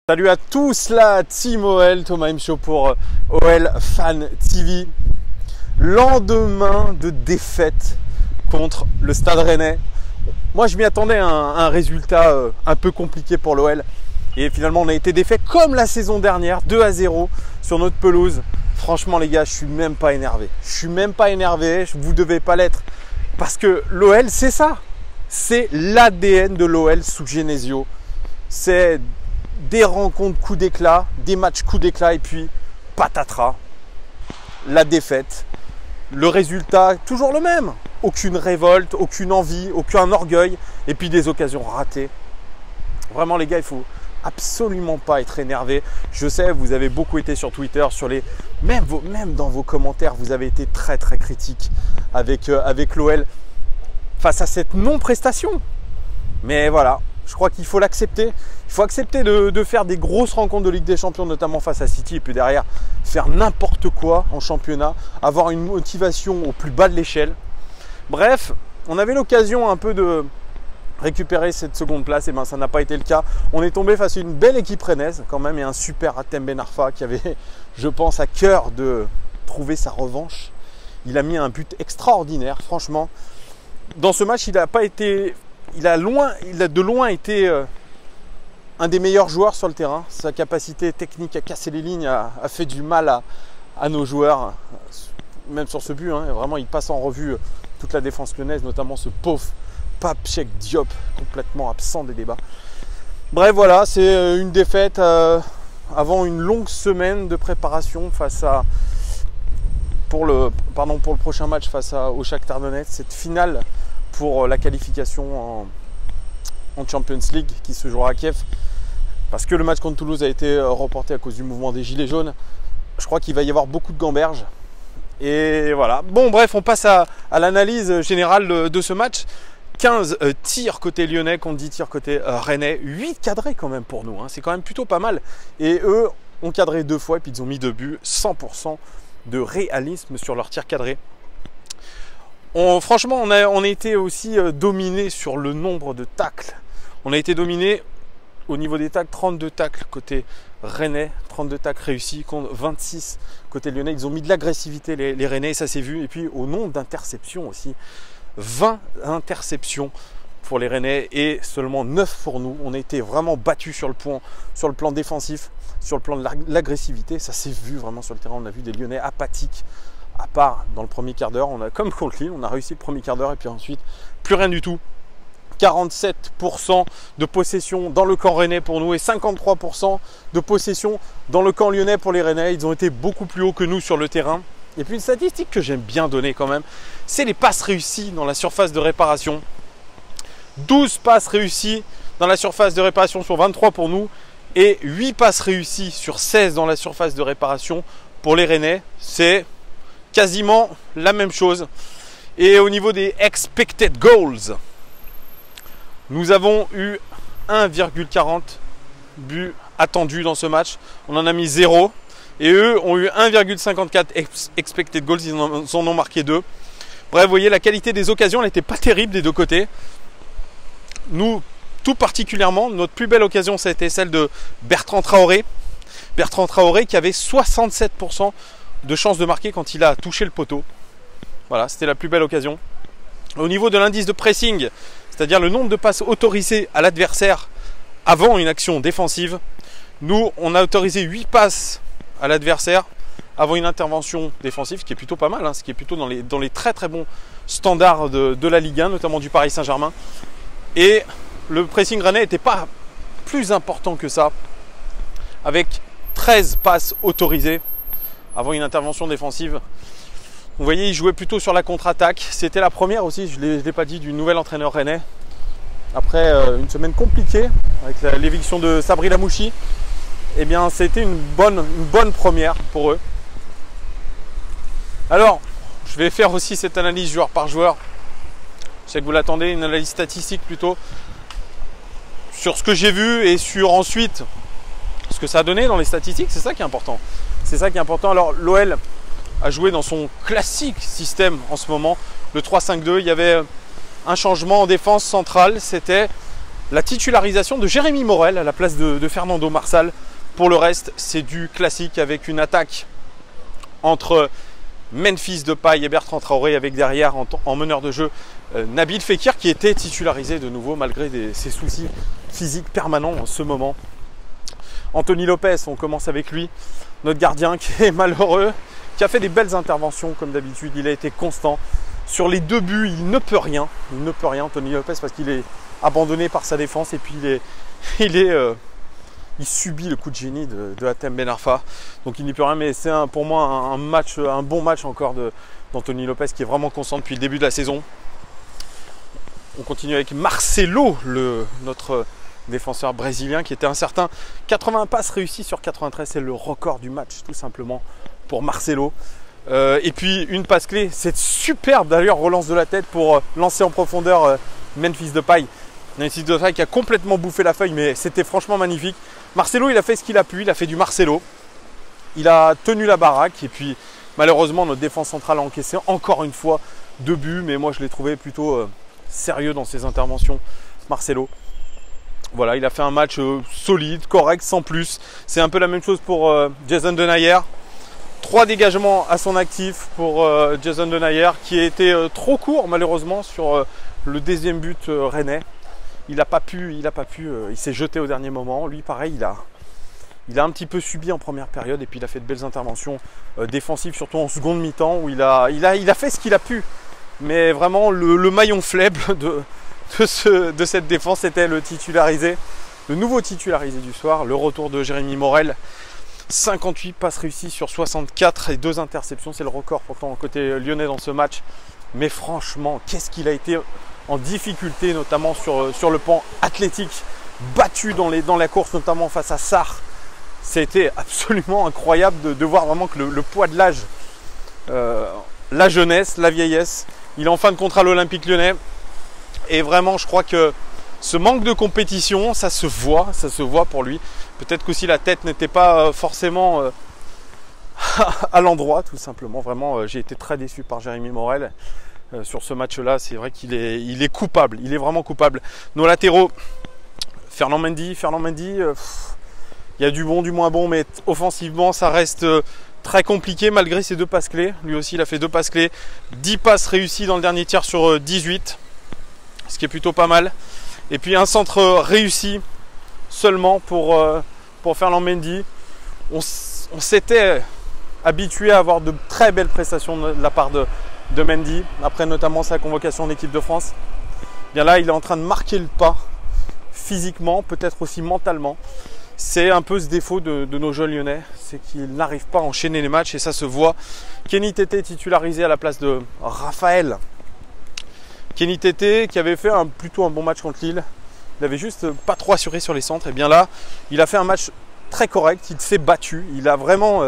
Salut à tous, la Team OL, Thomas M. Show pour OL Fan TV. Lendemain de défaite contre le Stade Rennais. Moi, je m'y attendais à un résultat un peu compliqué pour l'OL. Et finalement, on a été défait comme la saison dernière, 2-0 sur notre pelouse. Franchement, les gars, je suis même pas énervé. Je suis même pas énervé, vous devez pas l'être. Parce que l'OL, c'est ça. C'est l'ADN de l'OL sous Genesio. C'est des rencontres coup d'éclat, des matchs coup d'éclat et puis patatras, la défaite. Le résultat, toujours le même. Aucune révolte, aucune envie, aucun orgueil et puis des occasions ratées. Vraiment les gars, il faut absolument pas être énervé. Je sais, vous avez beaucoup été sur Twitter, même dans vos commentaires, vous avez été très critiques avec l'OL face à cette non-prestation. Mais voilà, je crois qu'il faut l'accepter. Il faut accepter de faire des grosses rencontres de Ligue des Champions, notamment face à City, et puis derrière faire n'importe quoi en championnat, avoir une motivation au plus bas de l'échelle. Bref, on avait l'occasion un peu de récupérer cette seconde place, et bien ça n'a pas été le cas. On est tombé face à une belle équipe rennaise quand même, et un super Hatem Ben Arfa qui avait, je pense, à cœur de trouver sa revanche. Il a mis un but extraordinaire, franchement. Dans ce match, il a de loin été un des meilleurs joueurs sur le terrain. Sa capacité technique à casser les lignes a fait du mal à nos joueurs, même sur ce but. Vraiment, il passe en revue toute la défense lyonnaise, notamment ce pauvre Pape Cheikh Diop, complètement absent des débats. Bref, voilà, c'est une défaite avant une longue semaine de préparation pour le prochain match face au Shakhtar Donetsk, cette finale pour la qualification en Champions League qui se jouera à Kiev. Parce que le match contre Toulouse a été reporté à cause du mouvement des Gilets jaunes. Je crois qu'il va y avoir beaucoup de gamberges. Et voilà. Bon, bref, on passe à l'analyse générale de ce match. 15 tirs côté lyonnais contre 10 tirs côté rennais. 8 cadrés quand même pour nous. C'est quand même plutôt pas mal. Et eux ont cadré 2 fois et puis ils ont mis 2 buts. 100% de réalisme sur leurs tirs cadrés. Franchement, on a été aussi dominé sur le nombre de tacles. On a été dominé au niveau des tacles, 32 tacles côté rennais, 32 tacles réussis contre 26 côté lyonnais. Ils ont mis de l'agressivité les rennais, ça s'est vu. Et puis au nombre d'interceptions aussi, 20 interceptions pour les rennais et seulement 9 pour nous. On a été vraiment battus sur le plan défensif, sur le plan de l'agressivité. Ça s'est vu vraiment sur le terrain. On a vu des lyonnais apathiques. À part dans le premier quart d'heure, comme contre Lille, on a réussi le premier quart d'heure et puis ensuite plus rien du tout. 47% de possession dans le camp rennais pour nous et 53% de possession dans le camp lyonnais pour les rennais. Ils ont été beaucoup plus hauts que nous sur le terrain. Et puis une statistique que j'aime bien donner quand même, c'est les passes réussies dans la surface de réparation. 12 passes réussies dans la surface de réparation sur 23 pour nous et 8 passes réussies sur 16 dans la surface de réparation pour les rennais. C'est quasiment la même chose. Et au niveau des expected goals, nous avons eu 1,40 buts attendus dans ce match. On en a mis 0. Et eux ont eu 1,54 expected goals. Ils en ont marqué 2. Bref, vous voyez, la qualité des occasions, elle n'était pas terrible des deux côtés. Nous, tout particulièrement, notre plus belle occasion, ça a été celle de Bertrand Traoré. Bertrand Traoré qui avait 67% de chance de marquer quand il a touché le poteau. Voilà, c'était la plus belle occasion. Au niveau de l'indice de pressing, c'est-à-dire le nombre de passes autorisées à l'adversaire avant une action défensive, nous, on a autorisé 8 passes à l'adversaire avant une intervention défensive, ce qui est plutôt pas mal, ce qui est plutôt dans les très bons standards de la Ligue 1, notamment du Paris Saint-Germain. Et le pressing rennais n'était pas plus important que ça, avec 13 passes autorisées avant une intervention défensive. Vous voyez, il jouait plutôt sur la contre-attaque. C'était la première aussi, je ne l'ai pas dit, du nouvel entraîneur rennais. Après une semaine compliquée, avec l'éviction de Sabri Lamouchi, eh bien c'était une bonne première pour eux. Alors, je vais faire aussi cette analyse joueur par joueur. Je sais que vous l'attendez, une analyse statistique plutôt, sur ce que j'ai vu et sur ensuite ce que ça a donné dans les statistiques. C'est ça qui est important. C'est ça qui est important. Alors l'OL a joué dans son classique système en ce moment, le 3-5-2. Il y avait un changement en défense centrale, c'était la titularisation de Jérémy Morel à la place de Fernando Marsal. Pour le reste, c'est du classique avec une attaque entre Memphis Depay et Bertrand Traoré, avec derrière en meneur de jeu Nabil Fekir, qui était titularisé de nouveau malgré ses soucis physiques permanents en ce moment. Anthony Lopez, on commence avec lui, notre gardien qui est malheureux, qui a fait des belles interventions comme d'habitude, il a été constant. Sur les 2 buts, il ne peut rien, Anthony Lopez, parce qu'il est abandonné par sa défense et puis il subit le coup de génie de Hatem Ben Arfa, donc il n'y peut rien. Mais c'est pour moi un bon match encore d'Anthony Lopez, qui est vraiment constant depuis le début de la saison. On continue avec Marcelo, notre défenseur brésilien, qui était incertain. 80 passes réussies sur 93, c'est le record du match tout simplement pour Marcelo. Et puis une passe clé, c'est superbe d'ailleurs, relance de la tête pour lancer en profondeur Memphis Depay. Memphis Depay qui a complètement bouffé la feuille, mais c'était franchement magnifique. Marcelo, il a fait ce qu'il a pu, il a fait du Marcelo. Il a tenu la baraque et puis malheureusement notre défense centrale a encaissé encore une fois 2 buts, mais moi je l'ai trouvé plutôt sérieux dans ses interventions, Marcelo. Voilà, il a fait un match solide, correct, sans plus. C'est un peu la même chose pour Jason Denayer. 3 dégagements à son actif pour Jason Denayer, qui a été trop court malheureusement sur le deuxième but rennais. Il s'est jeté au dernier moment. Lui pareil, il a un petit peu subi en première période et puis il a fait de belles interventions défensives, surtout en seconde mi-temps où il a fait ce qu'il a pu. Mais vraiment le maillon faible de cette défense, c'était le nouveau titularisé du soir, le retour de Jérémy Morel. 58 passes réussies sur 64 et 2 interceptions, c'est le record pourtant côté lyonnais dans ce match. Mais franchement, qu'est-ce qu'il a été en difficulté, notamment sur le plan athlétique, battu dans la course, notamment face à Sarr. C'était absolument incroyable de voir vraiment que le poids de l'âge, la jeunesse, la vieillesse, il est en fin de contrat à l'Olympique Lyonnais. Et vraiment, je crois que ce manque de compétition, ça se voit pour lui. Peut-être qu'aussi la tête n'était pas forcément à l'endroit, tout simplement. Vraiment, j'ai été très déçu par Jérémy Morel sur ce match-là. C'est vrai qu'il est coupable, il est vraiment coupable. Nos latéraux, Ferland Mendy, il y a du bon, du moins bon, mais offensivement, ça reste très compliqué malgré ses 2 passes clés. Lui aussi, il a fait 2 passes clés. 10 passes réussies dans le dernier tiers sur 18, ce qui est plutôt pas mal. Et puis un centre réussi seulement pour Ferland Mendy. On s'était habitué à avoir de très belles prestations de la part de Mendy, après notamment sa convocation en équipe de France. Bien là, il est en train de marquer le pas physiquement, peut-être aussi mentalement. C'est un peu ce défaut de nos jeunes lyonnais, c'est qu'ils n'arrivent pas à enchaîner les matchs et ça se voit. Kenny Tété titularisé à la place de Raphaël. Kenny Tété qui avait fait plutôt un bon match contre Lille. Il avait juste pas trop assuré sur les centres. Et bien là, il a fait un match très correct. Il s'est battu. Il a vraiment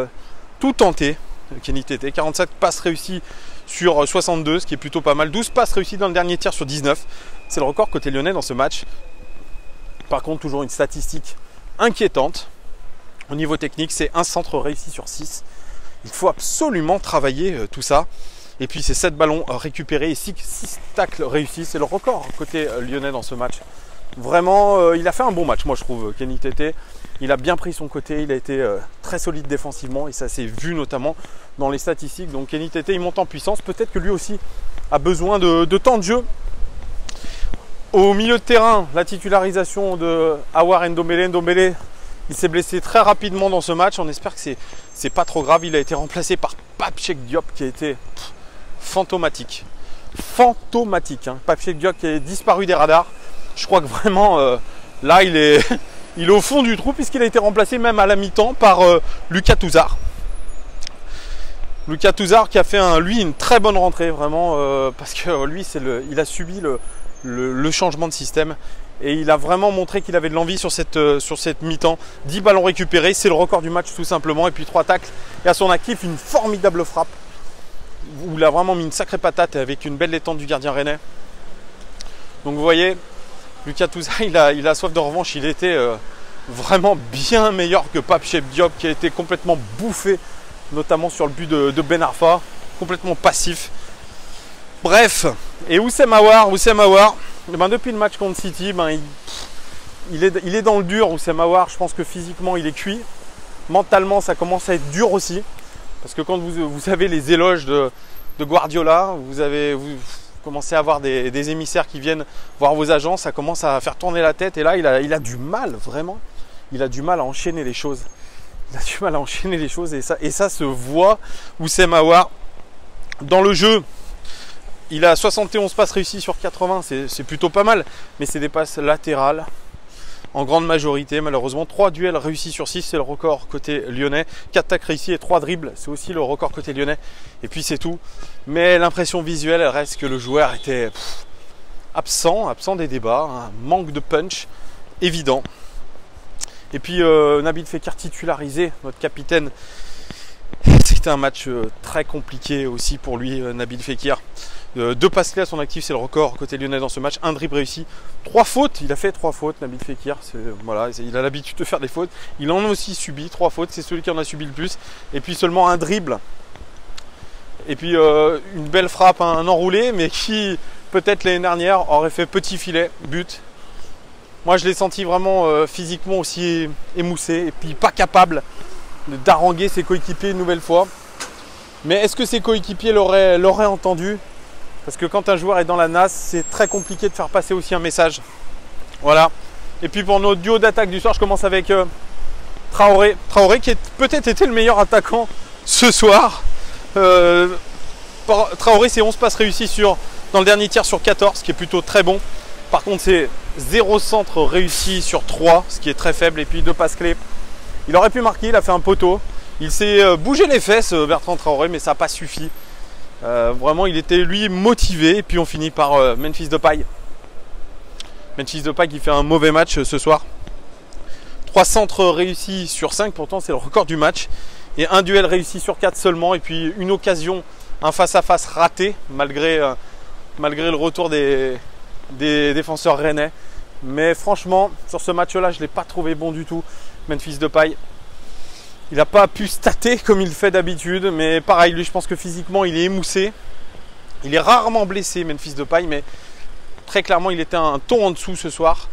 tout tenté. Kenny Tété. 47 passes réussies sur 62, ce qui est plutôt pas mal. 12 passes réussies dans le dernier tir sur 19. C'est le record côté lyonnais dans ce match. Par contre, toujours une statistique inquiétante. Au niveau technique, c'est un centre réussi sur 6. Il faut absolument travailler tout ça. Et puis c'est 7 ballons récupérés et 6 tacles réussis. C'est le record côté lyonnais dans ce match. Vraiment, il a fait un bon match, moi je trouve, Kenny Tété. Il a bien pris son côté, il a été très solide défensivement et ça s'est vu notamment dans les statistiques. Donc Kenny Tété, il monte en puissance. Peut-être que lui aussi a besoin de temps de jeu. Au milieu de terrain, la titularisation de Aouar Ndombele. Ndombele, il s'est blessé très rapidement dans ce match. On espère que c'est pas trop grave. Il a été remplacé par Pape Cheikh Diop qui a été fantomatique. Hein. Pape Cheikh Diop qui est disparu des radars. Je crois que vraiment, là, il est au fond du trou puisqu'il a été remplacé même à la mi-temps par Lucas Touzard. Lucas Touzard qui a fait une très bonne rentrée, vraiment, parce que lui, il a subi le changement de système et il a vraiment montré qu'il avait de l'envie sur cette mi-temps. 10 ballons récupérés, c'est le record du match tout simplement. Et puis 3 tacles et à son actif, une formidable frappe où il a vraiment mis une sacrée patate avec une belle détente du gardien rennais. Donc vous voyez, Lucas Touzard, il a soif de revanche. Il était vraiment bien meilleur que Pape Cheikh Diop qui a été complètement bouffé, notamment sur le but de Ben Arfa, complètement passif. Bref, et Oussem Aouar, depuis le match contre City, il est dans le dur, Oussem Aouar. Je pense que physiquement, il est cuit. Mentalement, ça commence à être dur aussi. Parce que quand vous avez les éloges de Guardiola, vous commencez à avoir des émissaires qui viennent voir vos agents, ça commence à faire tourner la tête. Et là, il a du mal, vraiment. Il a du mal à enchaîner les choses. Il a du mal à enchaîner les choses. Et ça se voit, Oussem Aouar. Dans le jeu, il a 71 passes réussies sur 80. C'est plutôt pas mal. Mais c'est des passes latérales. En grande majorité, malheureusement, 3 duels réussis sur 6, c'est le record côté lyonnais. 4 tacles réussis et 3 dribbles, c'est aussi le record côté lyonnais. Et puis c'est tout. Mais l'impression visuelle reste que le joueur était absent des débats. Un manque de punch évident. Et puis Nabil Fekir titularisé, notre capitaine. C'était un match très compliqué aussi pour lui, Nabil Fekir. 2 passes clés à son actif, c'est le record côté lyonnais dans ce match. 1 dribble réussi, 3 fautes. Il a fait 3 fautes, Nabil Fekir. Voilà, il a l'habitude de faire des fautes. Il en a aussi subi 3 fautes. C'est celui qui en a subi le plus. Et puis seulement un dribble. Et puis une belle frappe, un enroulé, mais qui peut-être l'année dernière aurait fait petit filet, but. Moi, je l'ai senti vraiment physiquement aussi émoussé et puis pas capable d'haranguer ses coéquipiers une nouvelle fois. Mais est-ce que ses coéquipiers l'auraient entendu ? Parce que quand un joueur est dans la nasse, c'est très compliqué de faire passer aussi un message. Voilà. Et puis pour notre duo d'attaque du soir, je commence avec Traoré. Traoré qui a peut-être été le meilleur attaquant ce soir. Traoré, c'est 11 passes réussies dans le dernier tiers sur 14, ce qui est plutôt très bon. Par contre, c'est 0 centre réussi sur 3, ce qui est très faible. Et puis 2 passes clés. Il aurait pu marquer, il a fait un poteau. Il s'est bougé les fesses, Bertrand Traoré, mais ça n'a pas suffi. Vraiment, il était lui motivé. Et puis on finit par Memphis Depay. Memphis Depay qui fait un mauvais match ce soir. 3 centres réussis sur 5, pourtant c'est le record du match. Et 1 duel réussi sur 4 seulement. Et puis une occasion, un face-à-face raté, malgré le retour des défenseurs rennais. Mais franchement, sur ce match-là, je ne l'ai pas trouvé bon du tout, Memphis Depay. Il n'a pas pu stater comme il le fait d'habitude, mais pareil, lui, je pense que physiquement, il est émoussé. Il est rarement blessé, Memphis Depay, mais très clairement, il était un ton en dessous ce soir.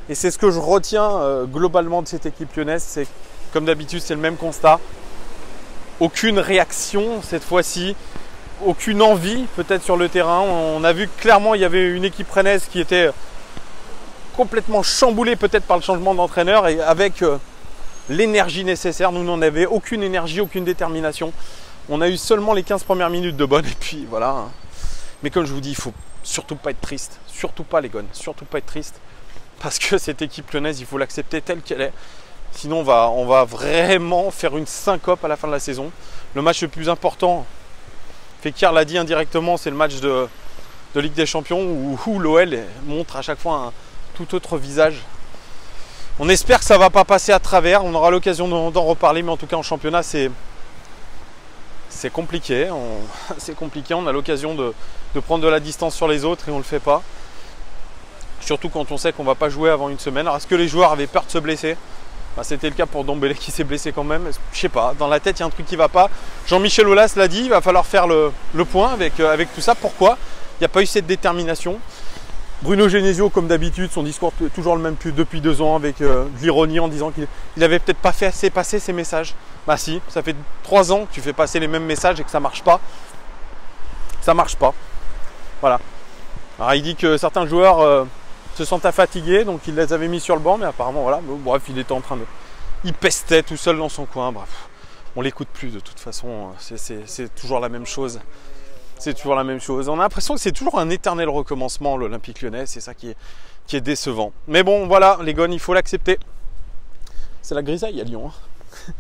Et c'est ce que je retiens globalement de cette équipe lyonnaise. C'est comme d'habitude, c'est le même constat. Aucune réaction cette fois-ci, aucune envie peut-être sur le terrain. On a vu que clairement, il y avait une équipe rennaise qui était complètement chamboulée peut-être par le changement d'entraîneur et avec l'énergie nécessaire. Nous n'en avions aucune énergie, aucune détermination. On a eu seulement les 15 premières minutes de bonne et puis voilà. Mais comme je vous dis, il ne faut surtout pas être triste. Surtout pas les gones, surtout pas être triste. Parce que cette équipe lyonnaise, il faut l'accepter telle qu'elle est. Sinon, on va vraiment faire une syncope à la fin de la saison. Le match le plus important, Fekir l'a dit indirectement, c'est le match de Ligue des Champions où l'OL montre à chaque fois un tout autre visage. On espère que ça ne va pas passer à travers. On aura l'occasion d'en reparler, mais en tout cas en championnat, c'est compliqué. C'est compliqué. On a l'occasion de prendre de la distance sur les autres et on ne le fait pas. Surtout quand on sait qu'on ne va pas jouer avant une semaine. Alors, est-ce que les joueurs avaient peur de se blesser ? C'était le cas pour Dombélé qui s'est blessé quand même. Je sais pas, dans la tête il y a un truc qui ne va pas. Jean-Michel Aulas l'a dit, il va falloir faire le point avec tout ça. Pourquoi il n'y a pas eu cette détermination ? Bruno Genesio, comme d'habitude, son discours toujours le même depuis 2 ans avec de l'ironie en disant qu'il n'avait peut-être pas fait assez passer ses messages. Bah si, ça fait 3 ans que tu fais passer les mêmes messages et que ça marche pas. Ça marche pas. Voilà. Alors il dit que certains joueurs se sentaient fatigués, donc il les avait mis sur le banc, mais apparemment voilà. Bref, il était en train de... Il pestait tout seul dans son coin. Bref, on l'écoute plus de toute façon. C'est toujours la même chose. C'est toujours la même chose. On a l'impression que c'est toujours un éternel recommencement, l'Olympique Lyonnais. C'est ça qui est décevant. Mais bon, voilà, les gones, il faut l'accepter. C'est la grisaille à Lyon. Hein.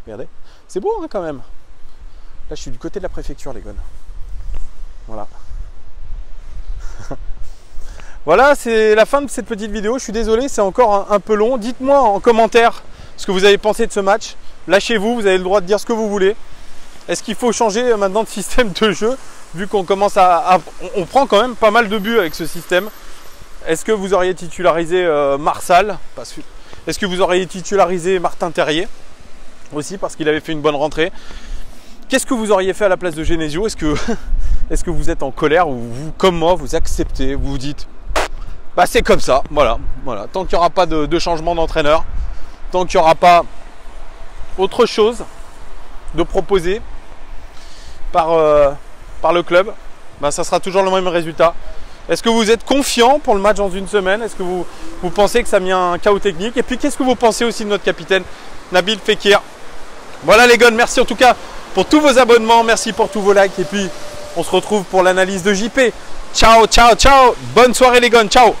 Regardez. C'est beau hein, quand même. Là, je suis du côté de la préfecture, les gones. Voilà. Voilà, c'est la fin de cette petite vidéo. Je suis désolé, c'est encore un peu long. Dites-moi en commentaire ce que vous avez pensé de ce match. Lâchez-vous, vous avez le droit de dire ce que vous voulez. Est-ce qu'il faut changer maintenant de système de jeu vu qu'on commence on prend quand même pas mal de buts avec ce système. Est-ce que vous auriez titularisé Marsal ? Est-ce que vous auriez titularisé Martin Terrier aussi parce qu'il avait fait une bonne rentrée ? Qu'est-ce que vous auriez fait à la place de Genesio ? Est-ce que vous êtes en colère ou vous, comme moi, vous acceptez, vous vous dites bah c'est comme ça, voilà. Tant qu'il n'y aura pas de changement d'entraîneur, tant qu'il n'y aura pas autre chose de proposer par le club, bah ça sera toujours le même résultat. Est-ce que vous êtes confiant pour le match dans une semaine? Est-ce que vous pensez que ça a mis un chaos technique? Et puis qu'est-ce que vous pensez aussi de notre capitaine Nabil Fekir? Voilà les gars, merci en tout cas pour tous vos abonnements, merci pour tous vos likes. Et puis on se retrouve pour l'analyse de JP. Ciao, ciao, ciao. Bonne soirée les gars, ciao.